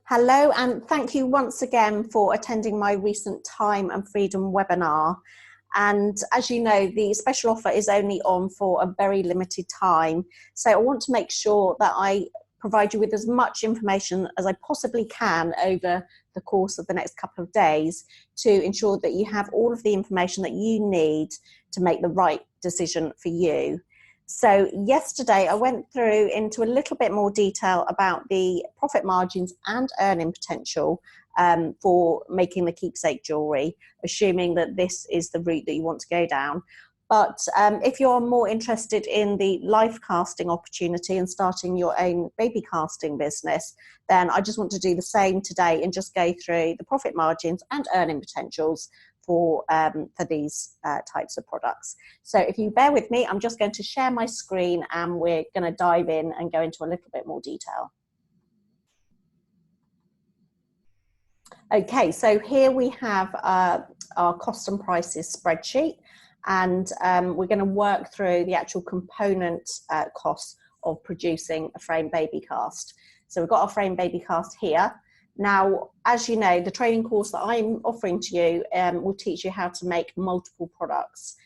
Hello, and thank you once again for attending my recent Time and Freedom webinar. And as you know, the special offer is only on for a very limited time. So I want to make sure that I provide you with as much information as I possibly can over the course of the next couple of days to ensure that you have all of the information that you need to make the right decision for you. So yesterday I went through into a little bit more detail about the profit margins and earning potential for making the keepsake jewellery, assuming that this is the route that you want to go down. But if you're more interested in the life casting opportunity and starting your own baby casting business, then I just want to do the same today and just go through the profit margins and earning potentials for these types of products. So if you bear with me, I'm just going to share my screen and we're going to dive in and go into a little bit more detail. Okay, so here we have our cost and prices spreadsheet, and we're going to work through the actual component costs of producing a frame baby cast. So we've got our frame baby cast here. Now, as you know, the training course that I'm offering to you will teach you how to make multiple products.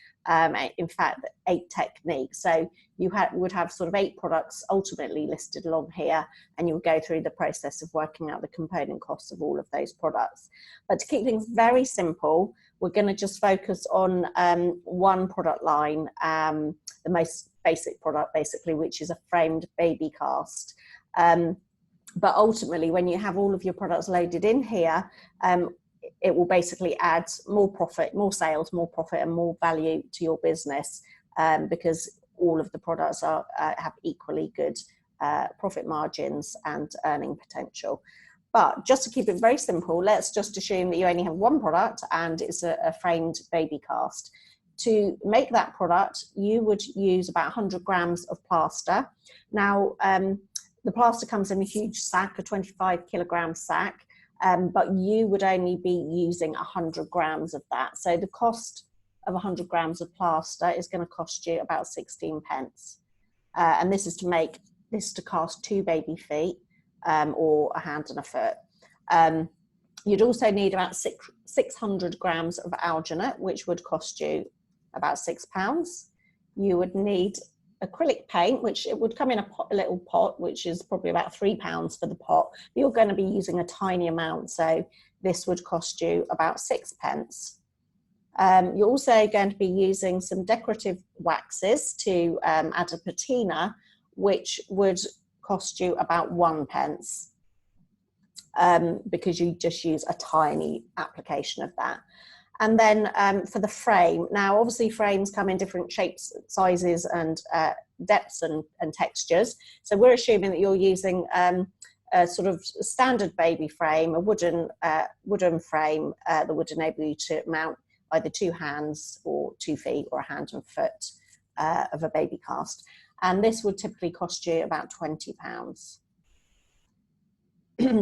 In fact, 8 techniques. So you would have sort of 8 products ultimately listed along here, and you'll go through the process of working out the component costs of all of those products. But to keep things very simple, we're going to just focus on one product line, the most basic product basically, which is a framed baby cast. But ultimately, when you have all of your products loaded in here, it will basically add more profit, more sales, more profit, and more value to your business because all of the products have equally good profit margins and earning potential. But just to keep it very simple, let's just assume that you only have one product and it's a framed baby cast. To make that product, you would use about 100 grams of plaster. Now, the plaster comes in a huge sack, a 25 kilogram sack, but you would only be using 100 grams of that. So the cost of 100 grams of plaster is going to cost you about 16 pence. And this is to cast 2 baby feet or a hand and a foot. You'd also need about 600 grams of alginate, which would cost you about £6. You would need acrylic paint, which it would come in a little pot, which is probably about £3 for the pot. But you're going to be using a tiny amount, so this would cost you about 6 pence. You're also going to be using some decorative waxes to add a patina, which would cost you about 1 pence because you just use a tiny application of that. And then for the frame, now obviously frames come in different shapes, sizes and depths and textures. So we're assuming that you're using a sort of standard baby frame, a wooden frame that would enable you to mount either 2 hands or 2 feet or a hand and foot of a baby cast. And this would typically cost you about £20.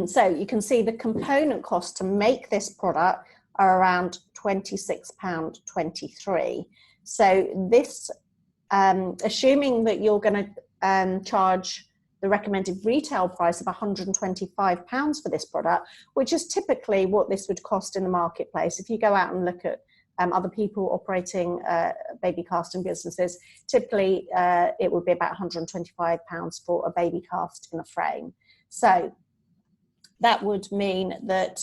So you can see the component cost to make this product are around £26.23. So this, assuming that you're going to charge the recommended retail price of £125 for this product, which is typically what this would cost in the marketplace. If you go out and look at other people operating baby casting businesses, typically it would be about £125 for a baby cast in a frame. So that would mean that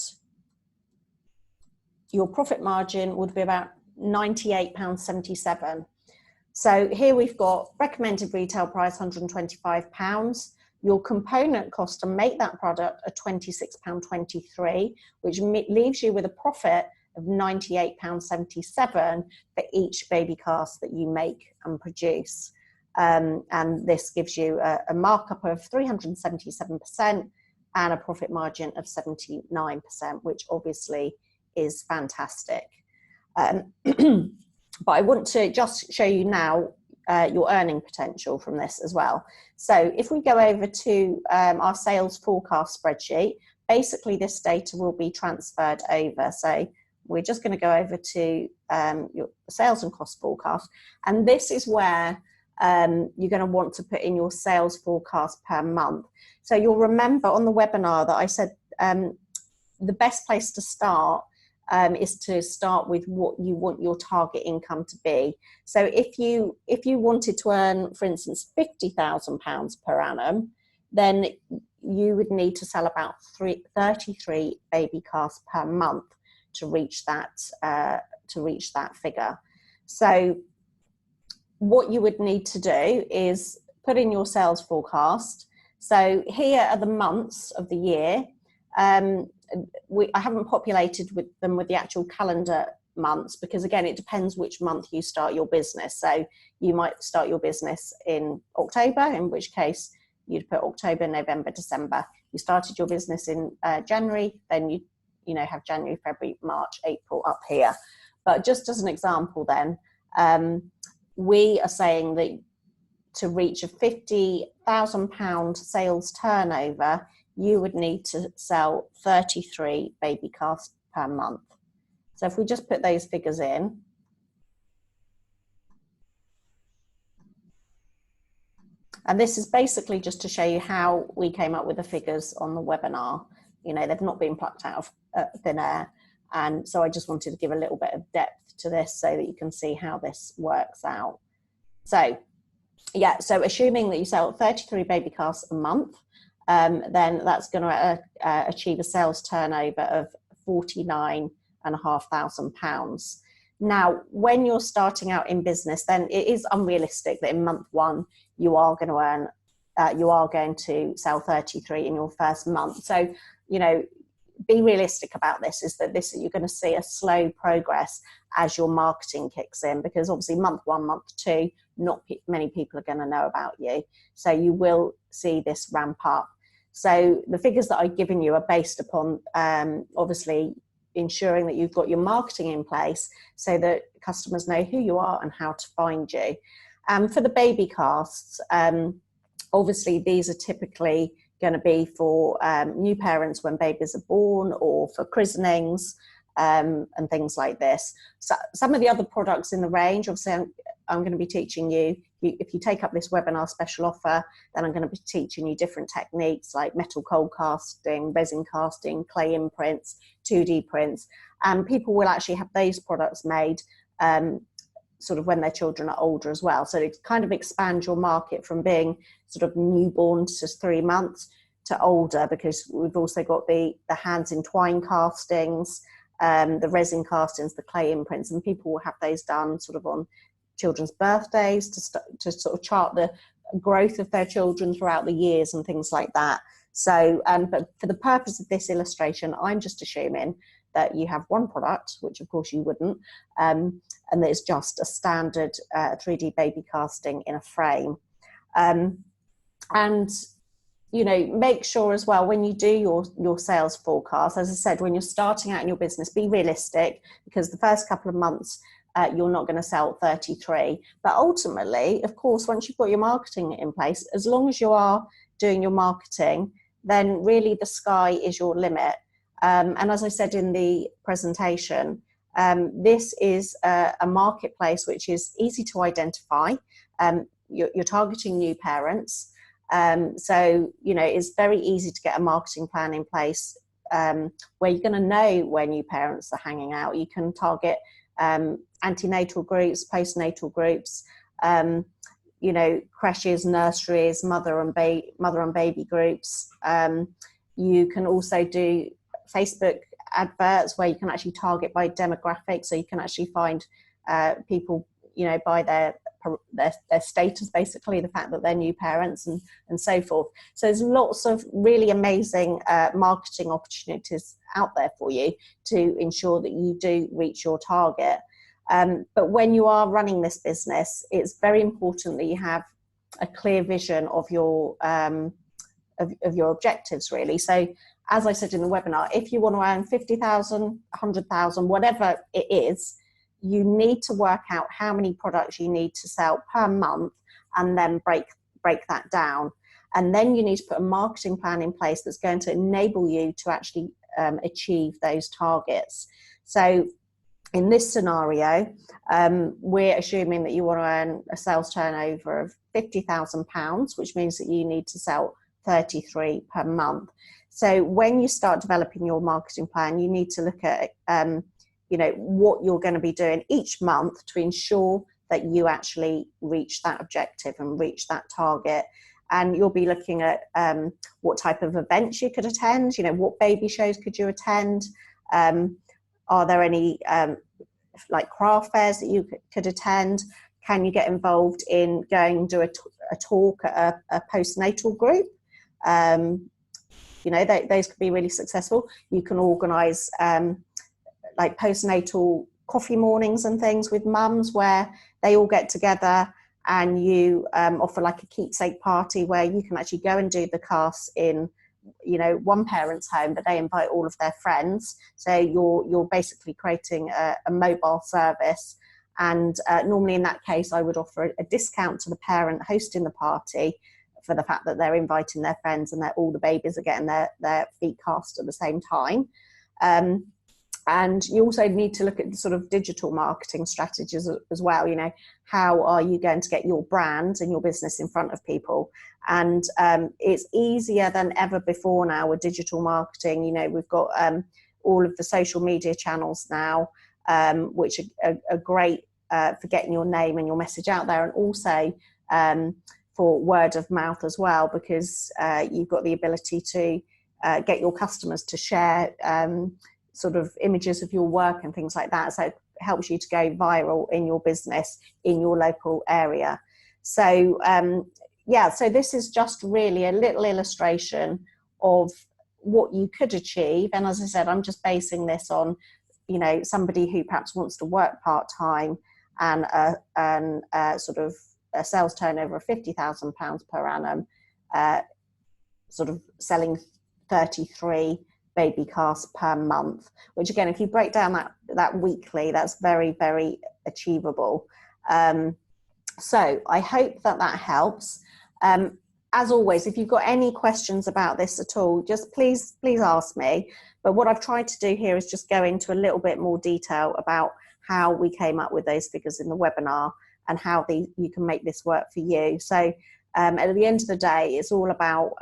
your profit margin would be about £98.77. So here we've got recommended retail price £125. Your component cost to make that product are £26.23, which leaves you with a profit of £98.77 for each baby cast that you make and produce. And this gives you a markup of 377% and a profit margin of 79%, which obviously is fantastic. But I want to just show you now your earning potential from this as well. So if we go over to our sales forecast spreadsheet, basically this data will be transferred over. So we're just going to go over to your sales and cost forecast, and this is where you're going to want to put in your sales forecast per month. So you'll remember on the webinar that I said the best place to start is to start with what you want your target income to be. So if you wanted to earn, for instance, £50,000 per annum, then you would need to sell about 33 baby casts per month to reach that figure. So what you would need to do is put in your sales forecast. So here are the months of the year. I haven't populated with the actual calendar months, because again, it depends which month you start your business. So you might start your business in October, in which case you'd put October, November, December. You started your business in January, then you have January, February, March, April up here. But just as an example then, we are saying that to reach a £50,000 sales turnover, you would need to sell 33 baby casts per month. So if we just put those figures in, and this is basically just to show you how we came up with the figures on the webinar. They've not been plucked out of thin air. And so I just wanted to give a little bit of depth to this so that you can see how this works out. So yeah, so assuming that you sell 33 baby casts a month, then that's going to achieve a sales turnover of £49,500. Now, when you're starting out in business, then it is unrealistic that in month one you are going to sell 33 in your first month. So, be realistic about this, is that you're going to see a slow progress as your marketing kicks in, because obviously month one, month two, not many people are going to know about you. So you will see this ramp up. So the figures that I've given you are based upon obviously ensuring that you've got your marketing in place so that customers know who you are and how to find you. For the baby casts, obviously these are typically going to be for new parents when babies are born, or for christenings and things like this. So some of the other products in the range, obviously I'm going to be teaching you, if you take up this webinar special offer, then I'm going to be teaching you different techniques like metal cold casting, resin casting, clay imprints, 2D prints, and people will actually have those products made sort of when their children are older as well. So it kind of expands your market from being sort of newborn to 3 months to older, because we've also got the hands in twine castings, the resin castings, the clay imprints, and people will have those done sort of on children's birthdays to sort of chart the growth of their children throughout the years and things like that. So, but for the purpose of this illustration, I'm just assuming that you have one product, which of course you wouldn't, and that it's just a standard 3D baby casting in a frame. And make sure as well, when you do your sales forecast, as I said, when you're starting out in your business, be realistic, because the first couple of months you're not going to sell 33. But ultimately, of course, once you've got your marketing in place, as long as you are doing your marketing, then really the sky is your limit. And as I said in the presentation, this is a marketplace which is easy to identify. You're targeting new parents. So, it's very easy to get a marketing plan in place where you're going to know where new parents are hanging out. You can target antenatal groups, postnatal groups, creches, nurseries, mother and baby groups. You can also do Facebook adverts where you can actually target by demographics, so you can actually find people, by their status, basically the fact that they're new parents and so forth. So there's lots of really amazing marketing opportunities out there for you to ensure that you do reach your target. But when you are running this business, it's very important that you have a clear vision of your objectives, really. So as I said in the webinar, if you want to earn 50,000, 100,000, whatever it is, you need to work out how many products you need to sell per month, and then break that down. And then you need to put a marketing plan in place that's going to enable you to actually achieve those targets. So in this scenario, we're assuming that you want to earn a sales turnover of £50,000, which means that you need to sell 33 per month. So when you start developing your marketing plan, you need to look at, what you're going to be doing each month to ensure that you actually reach that objective and reach that target. And you'll be looking at what type of events you could attend, what baby shows could you attend? Are there any like craft fairs that you could attend? Can you get involved in going and do a talk at a postnatal group? Those could be really successful. You can organise like postnatal coffee mornings and things with mums where they all get together, and you offer like a keepsake party where you can actually go and do the casts in one parent's home, but they invite all of their friends. So you're basically creating a mobile service. And normally in that case, I would offer a discount to the parent hosting the party for the fact that they're inviting their friends and that all the babies are getting their feet cast at the same time. And you also need to look at the sort of digital marketing strategies as well. How are you going to get your brand and your business in front of people? And it's easier than ever before now with digital marketing. We've got all of the social media channels now, which are great for getting your name and your message out there, and also for word of mouth as well, because you've got the ability to get your customers to share sort of images of your work and things like that. So it helps you to go viral in your business in your local area. So so this is just really a little illustration of what you could achieve. And as I said, I'm just basing this on somebody who perhaps wants to work part-time and sort of a sales turnover of £50,000 per annum, sort of selling 33 baby casts per month, which again, if you break down that weekly, that's very, very achievable. So I hope that helps. As always, if you've got any questions about this at all, just please ask me. But what I've tried to do here is just go into a little bit more detail about how we came up with those figures in the webinar and how you can make this work for you. So at the end of the day, it's all about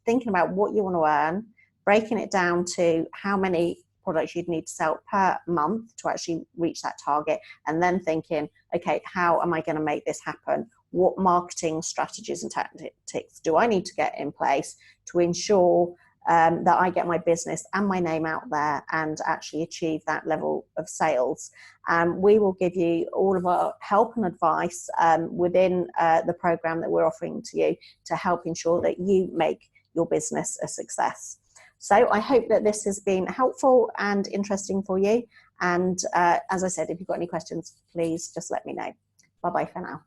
thinking about what you want to earn, breaking it down to how many products you'd need to sell per month to actually reach that target, and then thinking, okay, how am I going to make this happen? What marketing strategies and tactics do I need to get in place to ensure that I get my business and my name out there and actually achieve that level of sales? We will give you all of our help and advice within the program that we're offering to you to help ensure that you make your business a success. So I hope that this has been helpful and interesting for you. And as I said, if you've got any questions, please just let me know. Bye-bye for now.